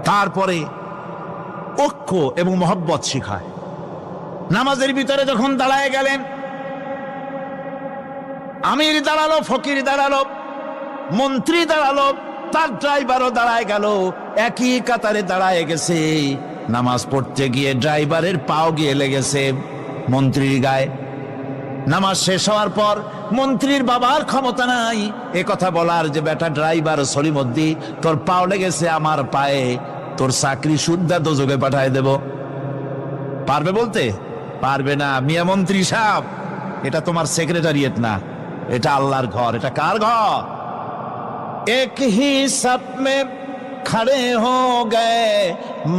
তারপরে ঐক্য এবং মহব্বত শিখায়। নামাজের ভিতরে যখন দাঁড়ায় গেলেন, আমির দাঁড়ালো, ফকির দাঁড়ালো, মন্ত্রী দাঁড়ালো, তার ড্রাইভারও দাঁড়ায় গেল, একই কাতারে দাঁড়ায় গেছে। নামাজ পড়তে গিয়ে ড্রাইভারের পাও গিয়ে লেগেছে মন্ত্রীর গায়ে। নামাজ শেষ হওয়ার পর মন্ত্রীর বাবার ক্ষমতা নাই এ কথা বলার যে বেটা ড্রাইভার সলিমুদ্দি, তোর পাও লেগেছে আমার পায়ে, তোর চাকরি শুদ্ধা দোজকে পাঠায় দেব। পারবে বলতে? পারবে না। মিয়া মন্ত্রী সাহেব, এটা তোমার সেক্রেটারিয়েট না, এটা আল্লাহর ঘর। এটা কার ঘর? এক হি সব মে খড়ে হো গে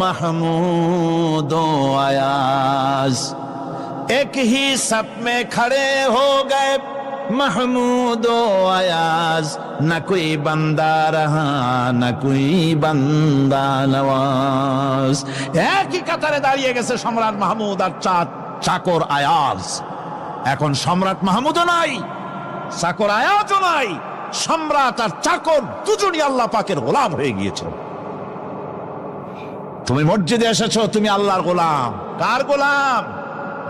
মাহমুদ ও আয়াজ, एक ही सप में खड़े हो गए महमूद ও আয়াজ, না কোই বান্দা রহা না কোই বান্দা নওয়াজ। একই কাতারে দাঁড়িয়ে গেছে সম্রাট মাহমুদ আর চাকর আয়াজ। এখন সম্রাট মাহমুদও নাই, চাকর আয়াজও নাই, সম্রাট আর চাকর দুজনই আল্লাহ পাকের গোলাম হয়ে গিয়েছে। তুমি মসজিদে এসেছো, তুমি আল্লাহর গোলাম। কার গোলাম?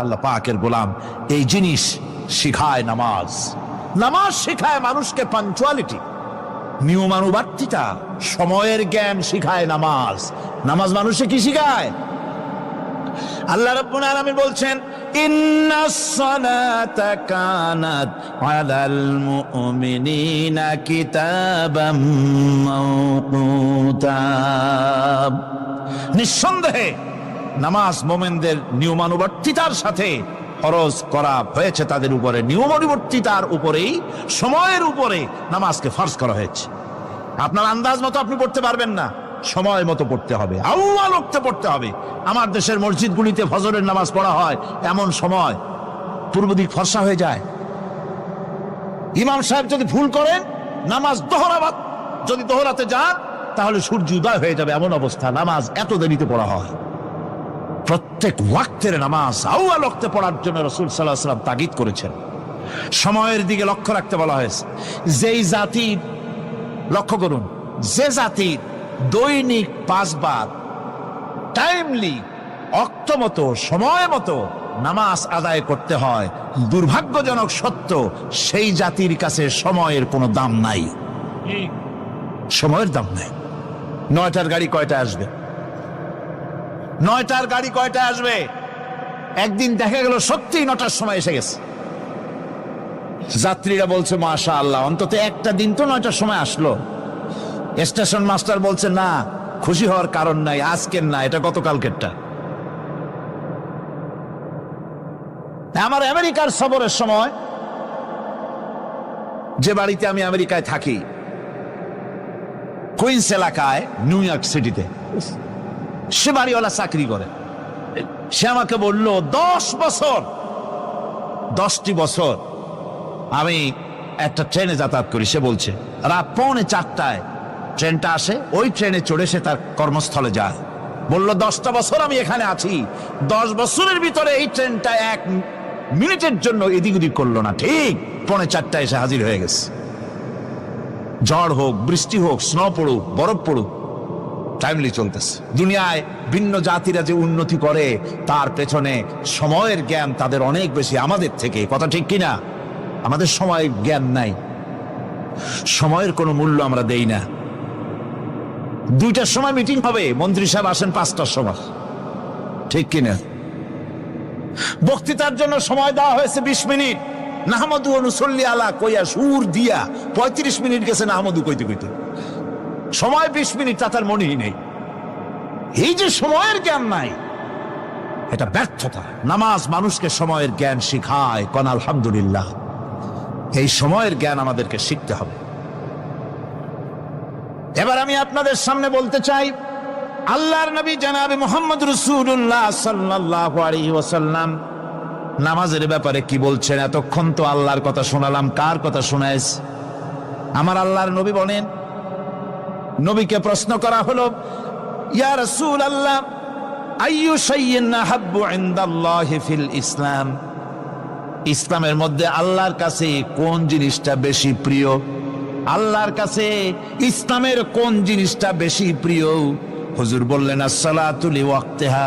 আল্লাহ পাকের গোলাম। এই জিনিস শিখায় নামাজ। নামাজ শিখায় মানুষকে পাঞ্চুয়ালিটি, নিয়মানুবর্তিতা, সময়ের জ্ঞান শিখায় নামাজ। নামাজ মানুষকে কি শিখায়? আল্লাহ রাব্বুল আলামিন বলছেন, ইন্নাস সালাতা কানাত আলাল মুমিনিনা কিতাবাম মাওকুতা। নিঃসন্দেহে নামাজ মুমিনদের নিয়মানুবর্তিতার সাথে ফরজ করা হয়েছে, তাদের উপরে নিয়মানুবর্তিতার উপরেই, সময়ের উপরে নামাজকে ফরজ করা হয়েছে। আপনার আন্দাজ মতো আপনি পড়তে পারবেন না, সময় মতো পড়তে হবে, আউয়াল ওয়াক্তে পড়তে হবে। আমার দেশের মসজিদগুলিতে ফজরের নামাজ পড়া হয় এমন সময় পূর্ব দিক ফর্সা হয়ে যায়। ইমাম সাহেব যদি ভুল করেন, নামাজ যদি দোহরাতে যান, তাহলে সূর্য উদয় হয়ে যাবে, এমন অবস্থা। নামাজ এত দেরিতে পড়া হয়। প্রত্যেক ওয়াক্তের নামাজ আউয়াল ওয়াক্তে পড়ার জন্য রাসূল সাল্লাল্লাহু আলাইহি ওয়াসাল্লাম তাগিদ করেছেন। সময়ের দিকে লক্ষ্য রাখতে বলা হয়েছে। যেই জাতির, লক্ষ্য করুন, যে জাতির দৈনিক 5 বার টাইমলি, অক্ত মতো, সময় মতো নামাজ আদায় করতে হয়, দুর্ভাগ্যজনক সত্য, সেই জাতির কাছে সময়ের কোনো দাম নাই। সময়ের দাম নাই। 9টার গাড়ি কয়টা আসবে? 9টার গাড়ি কয়টা আসবে? একদিন দেখা গেল সত্যি 9টার সময় এসে গেছে। যাত্রীরা বলছে মাশাআল্লাহ, অন্তত একটা দিন তো 9টার সময় আসলো। স্টেশন মাস্টার বলছে না, খুশি হওয়ার কারণ নাই, আজকের না, এটা গতকালকেরটা। আমার আমেরিকার সফরের সময়, যে বাড়িতে আমি আমেরিকায় থাকি, কুইন্স এলাকায়, নিউ ইয়র্ক সিটিতে, সে বাড়িওয়ালা চাকরি করে। সে আমাকে বলল 10টি বছর আমি একটা ট্রেনে যাতায়াত করি। সে বলছে রাত 3:45টায় ট্রেনটা আসে, ওই ট্রেনে চড়ে সে তার কর্মস্থলে যায়। বলল 10টা বছর আমি এখানে আছি, 10 বছরের ভিতরে এই ট্রেনটা 1 মিনিটের জন্য এদিক ওদিক করলো না, ঠিক 3:45টায় এসে হাজির হয়ে গেছে। ঝড় হোক, বৃষ্টি হোক, স্নো পড়ুক, বরফ পড়ুক, টাইমলি চলতেছে। দুনিয়ায় ভিন্ন জাতিরা যে উন্নতি করে, তার পেছনে সময়ের জ্ঞান তাদের অনেক বেশি আমাদের থেকে। কথা ঠিক কিনা? আমাদের সময়ের জ্ঞান নাই, সময়ের কোনো মূল্য আমরা দেই না। 2টার সময় মিটিং হবে, মন্ত্রী সাহেব আসেন 5টার সময়, ঠিক কিনা? বক্তৃতার জন্য সময় দেওয়া হয়েছে 20 মিনিট, নাহমাদু ওয়া নুসাল্লি আলা কইয়া সুর দিয়া 35 মিনিট গেছে নাহমাদু কইতে কইতে। সময় 20 মিনিট, তা তার মনেই নেই। এই যে সময়ের জ্ঞান নাই, এটা ব্যর্থতা। নামাজ মানুষকে সময়ের জ্ঞান শিখায়। কোন আলহামদুলিল্লাহ। এই সময়ের জ্ঞান আমাদেরকে শিখতে হবে। এবার আমি আপনাদের সামনে বলতে চাই, আল্লাহর নবী জনাবে মুহাম্মদ রাসূলুল্লাহ সাল্লাল্লাহু আলাইহি ওয়াসাল্লাম নামাজের ব্যাপারে কি বলছেন। এতক্ষণ তো আল্লাহর কথা শোনালাম, কার কথা শোনাইস? আমার আল্লাহর নবী বলেন, নবীকে প্রশ্ন করা হলো, ইয়া রাসূলুল্লাহ, আইয়ু শাইইন আহাব্বু ইনদাল্লাহি ফিল ইসলাম, ইসলামের মধ্যে আল্লাহর কাছে কোন জিনিসটা বেশি প্রিয়? আল্লাহর কাছে ইসলামের কোন জিনিসটা বেশি প্রিয়? হুজুর বললেন, as-salatu li waqtiha,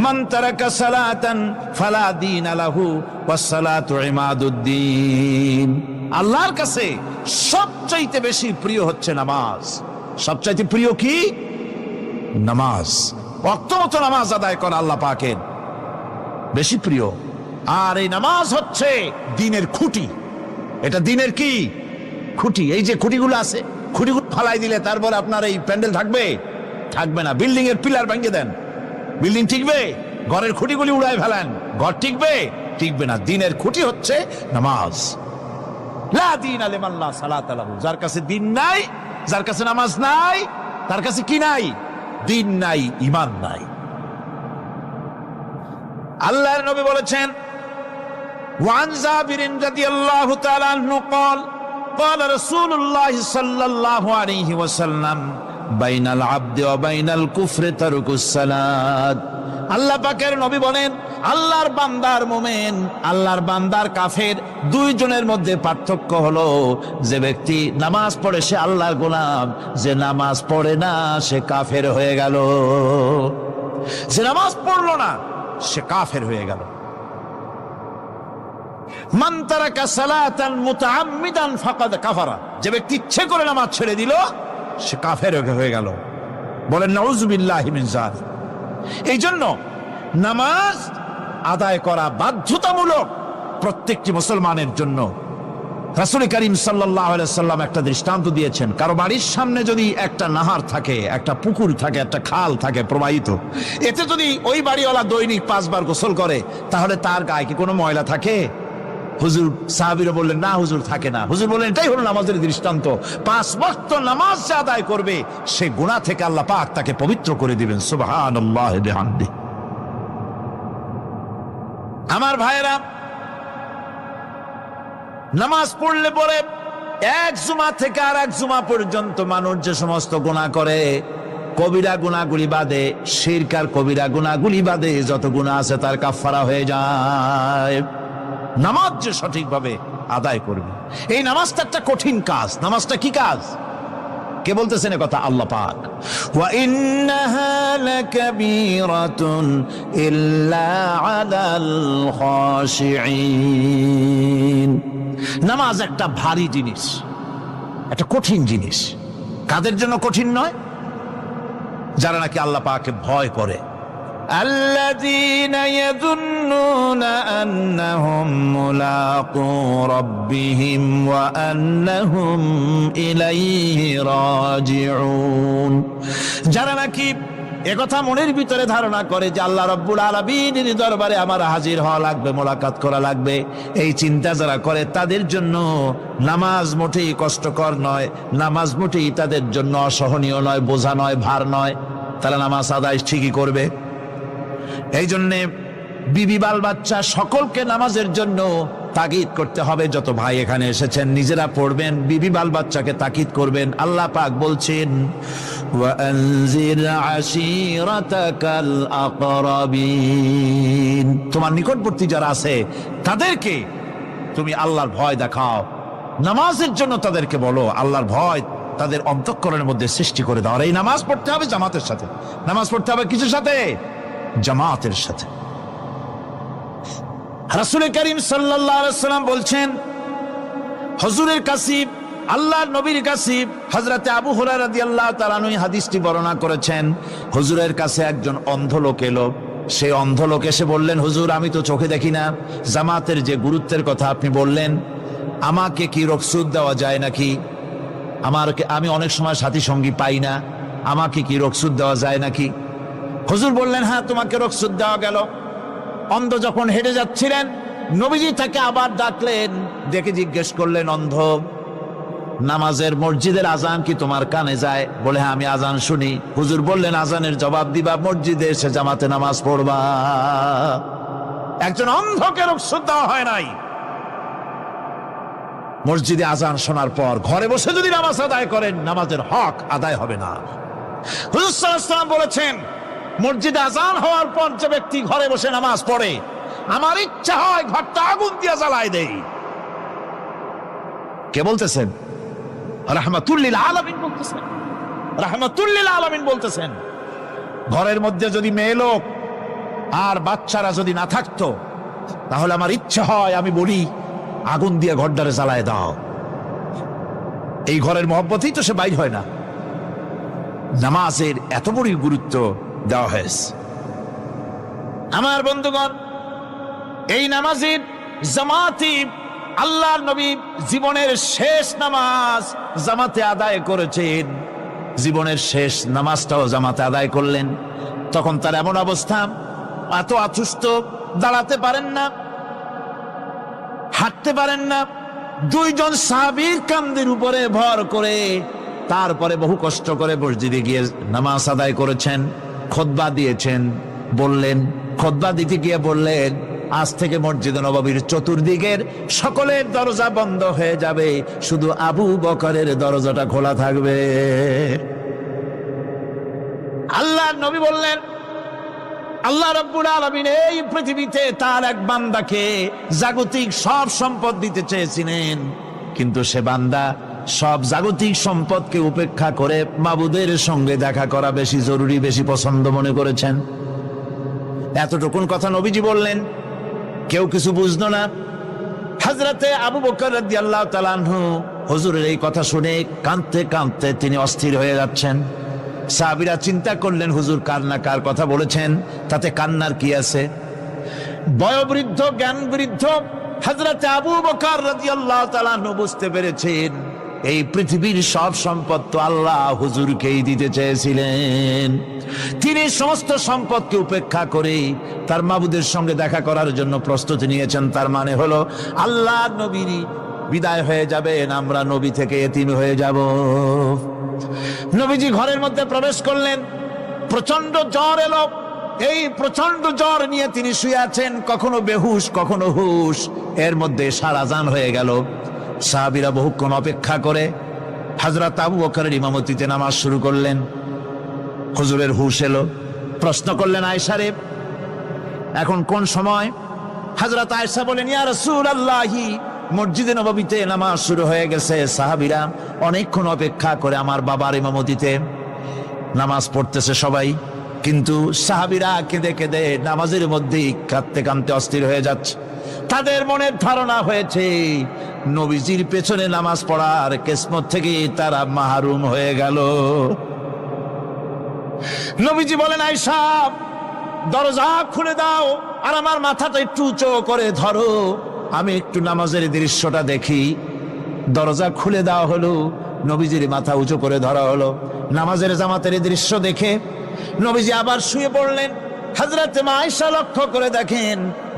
মান তারাকা সালাতান ফালা দীন লাহু ওয়াস-সালাতু ইমাদুদ্দিন। আল্লাহর কাছে সবচাইতে বেশি প্রিয় হচ্ছে নামাজ। সবচাইতে প্রিয় কি? নামাজ। ওয়াক্ত মতো নামাজ আদায় করা আল্লাহ পাকের বেশি প্রিয়। আর এই নামাজ হচ্ছে দ্বীনের খুঁটি। এটা দ্বীনের কি? খুঁটি। এই যে খুঁটিগুলো আছে, খুঁটিগুলো ফালাই দিলে তারপর আপনার এই প্যান্ডেল থাকবে? থাকবে না। বিল্ডিং এর পিলার ভেঙে দেন, বিল্ডিং টিকবে? ঘরের খুঁটিগুলি উড়ায় ফেলেন, ঘর টিকবে? টিকবে না। দ্বীনের খুঁটি হচ্ছে নামাজ। লা দীনা লিমান লা সালাতা লাহু, যার কাছে দ্বীন নাই, যার কাছে নামাজ নাই, তার কাছে কি নাই? দ্বীন নাই, ঈমান নাই। আল্লাহর নবী বলেছেন, وعن جابر رضي الله تعالى عنه قال قال رسول الله صلى الله عليه وسلم بين العبد وبين الكفر ترك الصلاة আল্লাহ পাকের নবী বলেন, আল্লাহর বান্দার মুমিন, আল্লাহর বান্দার কাফের, দুইজনের মধ্যে পার্থক্য হলো যে ব্যক্তি নামাজ পড়ে সে আল্লাহর গোলাম, যে নামাজ পড়ে না সে কাফের হয়ে গেল। যে নামাজ পড়লো না সে কাফের হয়ে গেল। মান তারাকা সালাতান মুতাআম্মিদান ফাকাদ কাফারা, যে ব্যক্তি ইচ্ছে করে নামাজ ছেড়ে দিল সে কাফের হয়ে গেল। বলেন নাউযুবিল্লাহি মিন যালিক। এই জন্য নামাজ আদায় করা বাধ্যতামূলক প্রত্যেকটি মুসলমানের জন্য। রাসূল করিম সাল্লাল্লাহু আলাইহি সাল্লাম একটা দৃষ্টান্ত দিয়েছেন, কারো বাড়ির সামনে যদি একটা নাহার থাকে, একটা পুকুর থাকে, একটা খাল থাকে প্রবাহিত, এতে যদি ওই বাড়িওয়ালা দৈনিক 5 বার গোসল করে তাহলে তার গায়ে কি কোনো ময়লা থাকে? হুজুর, সাহাবীরা বললেন না হুজুর থাকে না। হুজুর বললেন এটাই হলো নামাজের দৃষ্টান্ত। 5 ওয়াক্ত নামাজ যে আদায় করবে সে গুনাহ থেকে আল্লাহ পাক তাকে পবিত্র করে দিবেন। সুবহানাল্লাহি বিহামদিহি। আমার ভাইরা, নামাজ পড়লে পরে এক জুমা থেকে আর এক জুমা পর্যন্ত মানুষ যে সমস্ত গুনাহ করে, কবিরা গুনাহগুলি বাদে, শিরক আর কবিরা গুনাহগুলি বাদে যত গুনাহ আছে তার কাফারা হয়ে যায়। নামাজ যে সঠিকভাবে আদায় করবে, এই নামাজটা একটা কঠিন কাজ। নামাজটা কি কাজ? কে বলতেছেন এ কথা? আল্লাহ পাক। ওয়া ইন্নাহা লাকাবীরাতুন ইল্লা আলাল খাশিঈন। নামাজ একটা ভারী জিনিস, একটা কঠিন জিনিস। কাদের জন্য কঠিন নয়? যারা নাকি আল্লাহ পাককে ভয় করে। الذين يظنون أنهم ملاقو ربهم وأنهم إليه راجعون। যারা নাকি একথা মনের ভিতরে ধারণা করে যে আল্লাহ রাব্বুল আলামিনের দরবারে আমার হাজির হওয়া লাগবে, মোলাকাত করা লাগবে, এই চিন্তা যারা করে তাদের জন্য নামাজ মোটেই কষ্টকর নয়, নামাজ মোটেই তাদের জন্য অসহনীয় নয়, বোঝা নয়, ভার নয়। তারা নামাজ আদায় ঠিকই করবে। এই জন্যে বিবি বাল বাচ্চা সকলকে নামাজের জন্য তাগিদ করতে হবে। যত ভাই এখানে এসেছেন নিজেরা পড়বেন, বিবি বাল বাচ্চাকে তাকিদ করবেন। আল্লাহ পাক বলছেন ওয়ানজির আশিরাতাকাল আকরাবিন, তোমার নিকটবর্তী যারা আছে তাদেরকে তুমি আল্লাহর ভয় দেখাও। নামাজের জন্য তাদেরকে বলো আল্লাহর ভয় তাদের অন্তঃকরণের মধ্যে সৃষ্টি করে দাও। আর এই নামাজ পড়তে হবে জামাতের সাথে। নামাজ পড়তে হবে কিসের সাথে? জামাতের সাথে। রাসূল করিম সাল্লাল্লাহু আলাইহি ওয়াসাল্লাম বলছেন, হুজুরের কাছে, আল্লাহর নবীর কাছে, হযরতে আবু হুরায়রা রাদিয়াল্লাহু তাআলা আনহু হাদিসটি বর্ণনা করেছেন। হুজুরের কাছে একজন অন্ধ লোক এলো। সেই অন্ধ লোক এসে বললেন, হুজুর আমি তো চোখে দেখি না, জামাতের যে গুরুত্বের কথা আপনি বললেন, আমাকে কি রুখসত দেওয়া যায় নাকি? আমি অনেক সময় সাথী সঙ্গী পাই না, আমাকে কি রুখসত দেওয়া যায় নাকি? হুজুর বললেন হ্যাঁ তোমাকে রুখসত দেওয়া গেল। অন্ধ যখন হেঁটে যাচ্ছিলেন নবীজি তাকে আবার ডাকলেন, ডেকে জিজ্ঞেস করলেন, অন্ধ নামাজের মসজিদের আজান কি তোমার কানে যায়? বলে হ্যাঁ আমি আজান শুনি। হুজুর বললেন আজানের জবাব দিবা, মসজিদে এসে জামাতে নামাজ পড়বা। একজন অন্ধকে রুখসত দেওয়া হয় নাই। মসজিদে আজান শোনার পর ঘরে বসে যদি নামাজ আদায় করেন নামাজের হক আদায় হবে না। হুজুর সাল্লাল্লাহু আলাইহি ওয়াসাল্লাম বলেছেন, মসজিদে আজান হওয়ার পর যে ব্যক্তি ঘরে বসে নামাজ পড়ে, আমার ইচ্ছা হয় ঘরটা আগুন দিয়ে জ্বালায় দেই। কে বলতেছেন? রাহমাতুল লিল আলামিন বলতেছেন। রাহমাতুল লিল আলামিন বলতেছেন, ঘরের মধ্যে যদি মেয়ে লোক আর বাচ্চারা যদি না থাকতো তাহলে আমার ইচ্ছা হয় আমি বলি আগুন দিয়ে ঘরটারে জ্বালায় দাও। এই ঘরের মহব্বতেই তো সে বাইর হয় না। নামাজের এত বড় গুরুত্ব দেওয়া হয়েছে। আমার বন্ধুগণ, এই নামাজের জামাতি আল্লাহর নবী জীবনের শেষ নামাজ জামাতে আদায় করেছেন। জীবনের শেষ নামাজটাও জামাতে আদায় করলেন। তখন তার এমন অবস্থা, এত অসুস্থ, দাঁড়াতে পারেন না, হাঁটতে পারেন না। দুইজন সাহাবীর কাঁধের উপরে ভর করে তারপরে বহু কষ্ট করে মসজিদে গিয়ে নামাজ আদায় করেছেন। খুতবা দিয়েছেন। বললেন, খুতবা দিতে গিয়ে বললেন, আজ থেকে মসজিদ নববীর চতুর্দিকের সকলের দরজা বন্ধ হয়ে যাবে, শুধু আবু বকরের দরজাটা খোলা থাকবে। আল্লাহ নবী বললেন, আল্লাহ রাব্বুল আলামিন এই পৃথিবীতে তার এক বান্দাকে জাগতিক সব সম্পদ দিতে চেয়েছিলেন, কিন্তু সে বান্দা সব জাগতিক সম্পদকে উপেক্ষা করে মাবুদের সঙ্গে দেখা করা বেশি জরুরি, বেশি পছন্দ মনে করেছেন। এতটুকুন কথা নবীজি বললেন, কেউ কিছু বুঝলো না। হযরতে আবু বকর রাদিয়াল্লাহু তাআলা আনহু হুজুরের এই কথা শুনে কাঁদতে কাঁদতে তিনি অস্থির হয়ে যাচ্ছেন। সাহাবীরা চিন্তা করলেন, হুজুর কার না কার কথা বলেছেন, তাতে কান্নার কি আছে? বয়োবৃদ্ধ জ্ঞান বৃদ্ধ হযরতে আবু বকর রাদিয়াল্লাহু তাআলা আনহু বুঝতে পেরেছেন এই পৃথিবীর সব সম্পদ তো আল্লাহ হুজুরকেই দিতে চেয়েছিলেন। তিনি সমস্ত সম্পদকে উপেক্ষা করে তার মাবুদের সঙ্গে দেখা করার জন্য প্রস্তুতি নিয়েছেন। তার মানে হলো আল্লাহ নবীর বিদায় হয়ে যাবেন, আমরা নবী থেকে এতিম হয়ে যাব। নবীজি ঘরের মধ্যে প্রবেশ করলেন, প্রচন্ড জ্বর এলো। এই প্রচন্ড জ্বর নিয়ে তিনি শুয়ে আছেন, কখনো বেহুশ কখনো হুশ। এর মধ্যে সারা জান হয়ে গেল। সাহাবীরা বহুক্ষণ অপেক্ষা করে হযরত আবু বকরের ইমামতিতে নামাজ শুরু করলেন। হুজুরের হুশ এলো, প্রশ্ন করলেন, আয়েশা রে এখন কোন সময়? হযরত আয়েশা বলেন, ইয়া রাসূলুল্লাহি মসজিদে নববীতে নামাজ শুরু হয়ে গেছে। সাহাবীরা অনেকক্ষণ অপেক্ষা করে আমার বাবার ইমামতিতে নামাজ পড়তেছে সবাই, কিন্তু সাহাবীরা কেঁদে কেঁদে নামাজের মধ্যেই কাঁদতে কাঁদতে অস্থির হয়ে যাচ্ছে। তাদের মনের ধারণা হয়েছে নবীজির পেছনে নামাজ পড়ার কিসমত থেকে তারা মাহরুম হয়ে গেল। নবীজি বলেন, আয়েশা দরজা খুলে দাও আর আমার মাথাটা একটু উঁচু করে ধরো, আমি একটু নামাজের দৃশ্যটা দেখি। দরজা খুলে দেওয়া হলো, নবীজির মাথা উঁচু করে ধরা হলো। নামাজের জামাতের দৃশ্য দেখে নবীজি আবার শুয়ে পড়লেন। হযরত আয়েশা লক্ষ্য করে দেখেন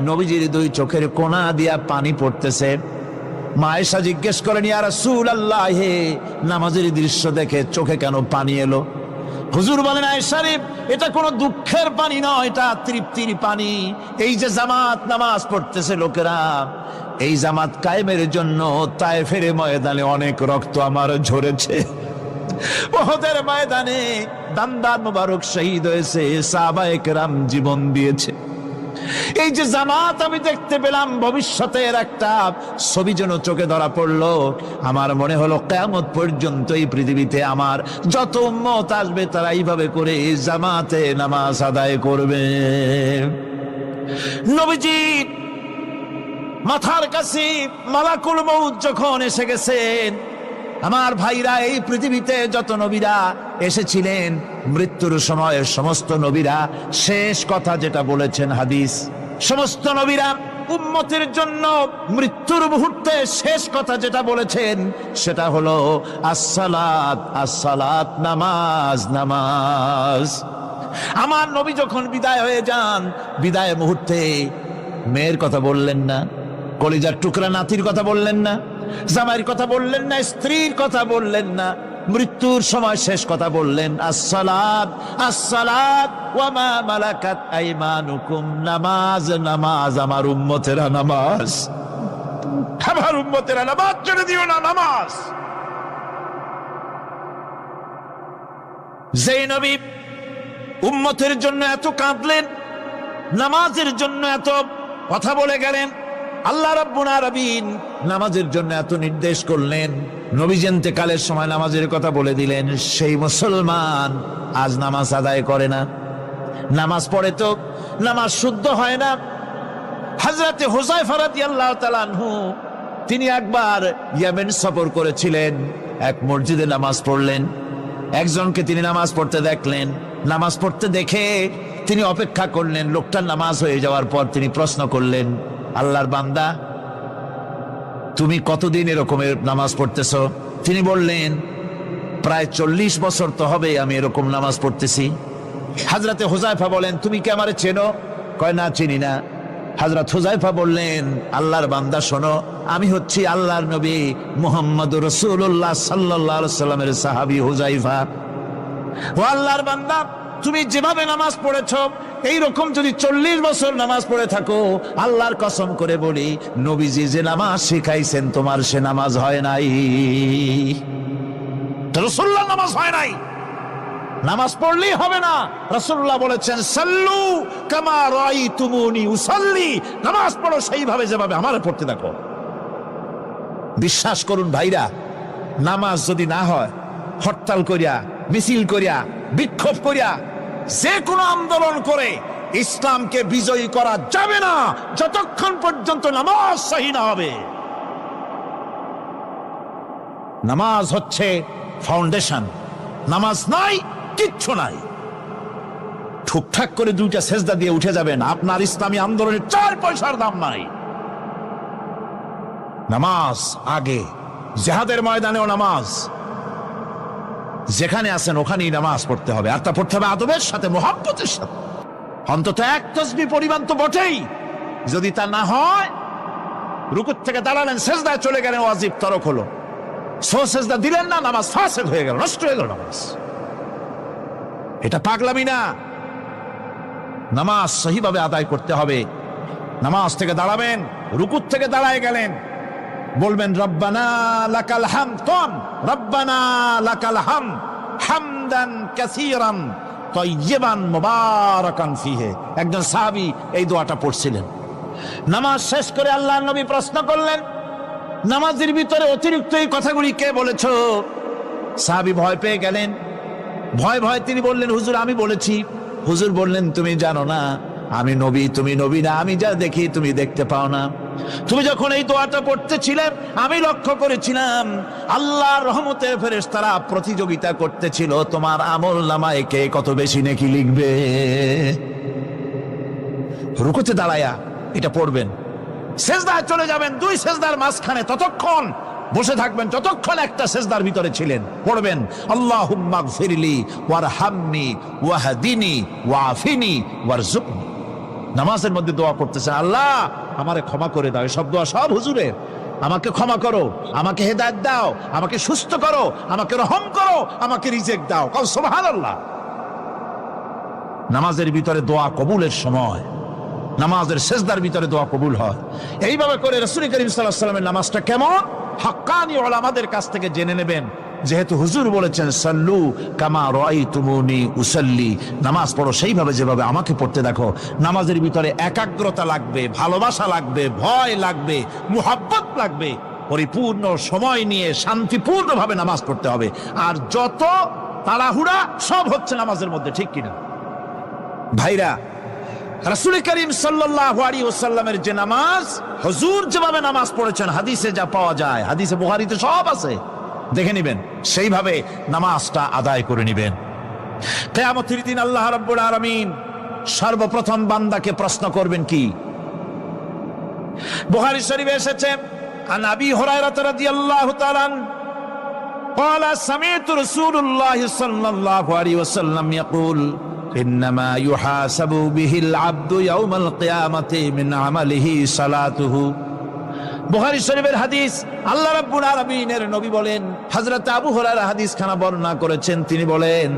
নবীজির দুই চোখের কোনা দিয়া পানি পড়তেছে। মা আয়েশা জিজ্ঞেস করেন, ইয়া রাসূলুল্লাহ হে নামাজের দৃশ্য দেখে চোখে কেন পানি এলো? হুজুর বলেন, আয়েশা রে এটা কোনো দুঃখের পানি নয়, এটা তৃপ্তির পানি। এই যে জামাত নামাজ পড়তেছে লোকেরা, এই জামাত কায়েমের জন্য তায়েফের ময়দানে অনেক রক্ত আমার ঝরেছে। উহুদের ময়দানে দান্দান মুবারক শহীদ হয়েছে, সাহাবায়ে কেরাম জীবন দিয়েছে। এই যে জামাত আমি দেখতে পেলাম, ভবিষ্যতের একটা ছবি যেন চোখে ধরা পড়লো। আমার মনে হলো কিয়ামত পর্যন্ত এই পৃথিবীতে আমার যত উম্মত আসবে তারা এইভাবে করে জামাতে নামাজ আদায় করবে। নবীজি মাথার কাছে মালাকুল মউত যখন এসে গেছেন, আমার ভাইরা এই পৃথিবীতে যত নবীরা এসেছিলেন মৃত্যুর সময় সমস্ত নবীরা শেষ কথা যেটা বলেছেন হাদিস, সমস্ত নবীরা উম্মতের জন্য মৃত্যুর মুহূর্তে শেষ কথা যেটা বলেছেন সেটা হলো আসসালাত আসসালাত, নামাজ নামাজ। আমার নবী যখন বিদায় হয়ে যান, বিদায় মুহূর্তে মেয়ের কথা বললেন না, কলিজার টুকরা নাতির কথা বললেন না, জামাইয়ের কথা বললেন না, স্ত্রীর কথা বললেন না, মৃত্যুর সময় শেষ কথা বললেন আসসালাত আসসালাত ওয়া মা মালাকাত আইমানুকুম, নামাজ নামাজ, আমার উম্মতেরা নামাজ, আমার উম্মতেরা নামাজ ছেড়ে দিও না, নামাজ। যেই নবী উম্মতের জন্য এত কাঁদলেন, নামাজের জন্য এত কথা বলে গেলেন, আল্লাহ রাব্বুল আলামিন নামাজের জন্য এত নির্দেশ করলেন, নবীজি ইন্তেকালের সময় নামাজের কথা বলে দিলেন, সেই মুসলমান আজ নামাজ আদায় করে না, নামাজ পড়ে তো নামাজ শুদ্ধ হয় না। হযরতে হুযায়ফা রাদিয়াল্লাহু তাআলা আনহু তিনি একবার ইয়েমেন সফর করেছিলেন, এক মসজিদে নামাজ পড়লেন। একজনকে তিনি নামাজ পড়তে দেখলেন, নামাজ পড়তে দেখে তিনি অপেক্ষা করলেন। লোকটার নামাজ হয়ে যাওয়ার পর তিনি প্রশ্ন করলেন, আল্লাহর বান্দা তুমি কতদিন এরকমের নামাজ পড়তেছ? তিনি বললেন, প্রায় 40 বছর তো হবে আমি এরকম নামাজ পড়তেছি। হযরতে হুযায়ফা বলেন, তুমি কি আমারে চেনো? কয় না, চিনি না। হযরত হুযায়ফা বললেন, আল্লাহর বান্দা শোনো, আমি হচ্ছি আল্লাহর নবী মুহাম্মদুর রাসূলুল্লাহ সাল্লাল্লাহু আলাইহি সাল্লামের সাহাবী হুযায়ফা। ও আল্লাহর বান্দা, তুমি যেভাবে নামাজ পড়েছ এইরকম যদি 40 বছর নামাজ পড়ে থাকো, আল্লাহর কসম করে বলি, নবীজি যে নামাজ শিখাইছেন তোমার সে নামাজ হয় নাই। রাসূলুল্লাহ নামাজ হয় নাই, নামাজ পড়লেই হবে না। রাসূলুল্লাহ বলেছেন, সাল্লু কামা রাআইতুমুনি উসাল্লি, নামাজ পড়ো সেইভাবে যেভাবে আমারে পড়তে দেখো। বিশ্বাস করুন ভাইরা, নামাজ যদি না হয়, হরতাল করিয়া, মিছিল করিয়া, বিক্ষোভ করিয়া, যে কোনো আন্দোলন করে ইসলামকে বিজয়ী করা যাবে না যতক্ষণ পর্যন্ত নামাজ সহি না হবে। নামাজ হচ্ছে ফাউন্ডেশন, নামাজ নাই কিচ্ছু নাই। ঠুকঠাক করে 2টা সেজদা দিয়ে উঠে যাবেন, আপনার ইসলামী আন্দোলনের 4 পয়সার দাম নাই। নামাজ আগে, জিহাদের ময়দানেও নামাজ, যেখানে আছেন ওখানেই নামাজ পড়তে হবে, আর তা পড়তে হবে আদবের সাথে, মুহাব্বতের সাথে। অন্তত 1 তাসবিহ পরিমাণ তো বটেই। যদি তা না হয়, রুকুর থেকে দাঁড়ালেন, সেজদায় চলে গেলেন, ওয়াজিব তরক হলো। সেজদা দিলেন না, নামাজ ফাসেদ হয়ে গেল, নষ্ট হয়ে গেল নামাজ। এটা পাগলামি না। নামাজ সহিভাবে আদায় করতে হবে। নামাজ থেকে দাঁড়াবেন, রুকুর থেকে দাঁড়ায় গেলেন, বলবেন রব্বানা লাকাল হামদ, রব্বানা লাকাল হামদ হামদান কাসীরান তাইয়িবান মুবারাকান ফিহি। একজন সাহাবী এই দোয়াটা পড়ছিলেন। নামাজ শেষ করে আল্লাহর নবী প্রশ্ন করলেন, নামাজের ভিতরে অতিরিক্ত এই কথাগুলি কে বলেছো? সাহাবী ভয় পেয়ে গেলেন। ভয় ভয় তিনি বললেন, হুজুর আমি বলেছি। হুজুর বললেন, তুমি জানো না আমি নবী, তুমি নবী না, আমি যা দেখি তুমি দেখতে পাও না। তুমি যখন এই দোয়াটা পড়তেছিলে, আমি লক্ষ্য করেছিলাম আল্লাহর রহমতের ফেরেশতারা প্রতিযোগিতা করতেছিল তোমার আমল নামায় কে কত বেশি নেকি লিখবে। রুকুতে দাঁড়ায়া এটা পড়বেন, সেজদায় চলে যাবেন, 2 সেজদার মাঝখানে ততক্ষণ বসে থাকবেন যতক্ষণ একটা সেজদার ভিতরে ছিলেন। পড়বেন আল্লাহুম্মা গফিরলি ওয়ারহামনি ওয়াহদিনি ওয়াআফিনি ওয়ারযুকনি। নামাজের মধ্যে দোয়া করতেছেন, আল্লাহ আমারে ক্ষমা করে দাও। সব দোয়া সব হুজুরের। আমাকে ক্ষমা করো, আমাকে হেদায়েত দাও, আমাকে সুস্থ করো, আমাকে রহম করো, আমাকে রিজিক দাও। কও সুবহানাল্লাহ। নামাজের ভিতরে দোয়া কবুলের সময়, নামাজের সেজদার ভিতরে দোয়া কবুল হয়। এইভাবে করে রাসূল করিম সাল্লাল্লাহু আলাইহি ওয়াসাল্লামের নামাজটা কেমন, হাক্কানি উলামাদের কাছ থেকে জেনে নেবেন। যেহেতু হুজুর বলেছেন সাল্লু কামা রাআইতুমুনি উসাল্লি, নামাজ পড়ো সেইভাবে যেভাবে আমাকে পড়তে দেখো। নামাজের ভিতরে একাগ্রতা লাগবে, ভালোবাসা লাগবে, ভয় লাগবে, মুহাব্বত লাগবে। পরিপূর্ণ সময় নিয়ে শান্তিপূর্ণভাবে নামাজ পড়তে হবে। আর যত তাড়াহুড়া সব হচ্ছে নামাজের মধ্যে, ঠিক কিনা ভাইরা? রাসূল করিম সাল্লাল্লাহু আলাইহি ওয়াসাল্লামের যে নামাজ, হুজুর যেভাবে নামাজ পড়েছেন, হাদিসে যা পাওয়া যায়, হাদিসে বুখারীতে সব আছে, দেখে নেবেন, সেইভাবে নামাজটা আদায় করে নেবেন। কিয়ামতের দিন আল্লাহ রাব্বুল আলামিন সর্বপ্রথম বান্দাকে প্রশ্ন করবেন কি? বুখারী শরীফে এসেছে, আন আবি হুরায়রা রাদিয়াল্লাহু তাআলা قال سمعت رسول الله صلى الله عليه وسلم يقول إنما يحاسب به العبد يوم القيامة من عمله صلاته। বুখারী শরীফের হাদিস। আল্লাহ রাব্বুল আলামিনের নবী বলেন, হযরত আবু হুরায়রা হাদিস খানা বর্ণনা করেছেন, তিনি বলেন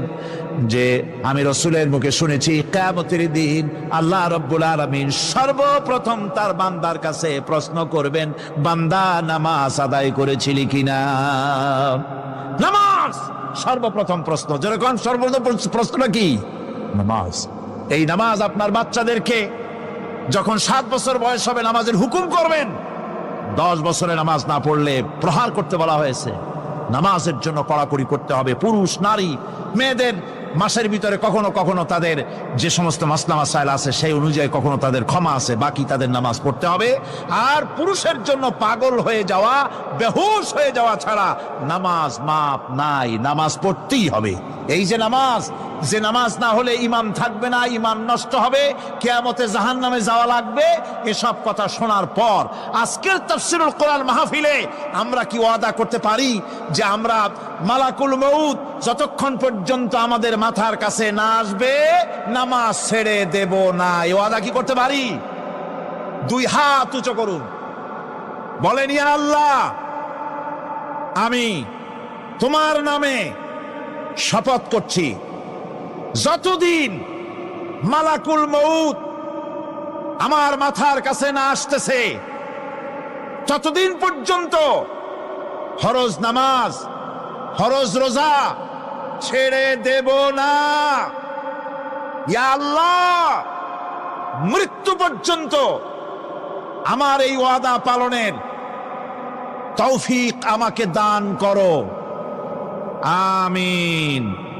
যে আমি রাসূলের মুখে শুনেছি কিয়ামতের দিন আল্লাহ রাব্বুল আলামিন সর্বপ্রথম তার বান্দার কাছে প্রশ্ন করবেন, বান্দা নামাজ আদায় করেছিলি কিনা? নামাজ সর্বপ্রথম প্রশ্ন। যেরকম সর্বপ্রথম প্রশ্নটা কি? নামাজ। এই নামাজ আপনার বাচ্চাদেরকে যখন 7 বছর বয়স হবে নামাজের হুকুম করবেন। 10 বছরে নামাজ না পড়লে প্রহার করতে বলা হয়েছে। নামাজের জন্য কড়াকড়ি করতে হবে। পুরুষ নারী মেয়েদের মাসের ভিতরে কখনো কখনো তাদের যে সমস্ত মাসলা মাসাইল আছে সেই অনুযায়ী কখনো তাদের ক্ষমা আছে, বাকি তাদের নামাজ পড়তে হবে। আর পুরুষের জন্য পাগল হয়ে যাওয়া, বেহুশ হয়ে যাওয়া ছাড়া নামাজ মাপ নাই, নামাজ পড়তেই হবে। এই যে নামাজ না হলে ইমান থাকবে না, ইমান নষ্ট হবে, কিয়ামতে জাহান্নামে যাওয়া লাগবে। এসব কথা শোনার পর আজকের তাফসীরুল কোরআন মাহফিলে আমরা কি ওয়াদা করতে পারি যে আমরা মালাকুল মউত যতক্ষণ পর্যন্ত আমাদের মাথার কাছে না আসবে নামাজ ছেড়ে দেব না? এই ওয়াদা কি করতে পারি? 2 হাত উঁচু করুন, বলেন ইয়া আল্লাহ, আমি তোমার নামে শপথ করছি, যতদিন মালাকুল মউত আমার মাথার কাছে না আসতেছে, ততদিন পর্যন্ত ফরজ নামাজ, ফরজ রোজা ছেড়ে দেব না। ইয়া আল্লাহ, মৃত্যু পর্যন্ত আমার এই ওয়াদা পালনের তৌফিক আমাকে দান করো। আমিন।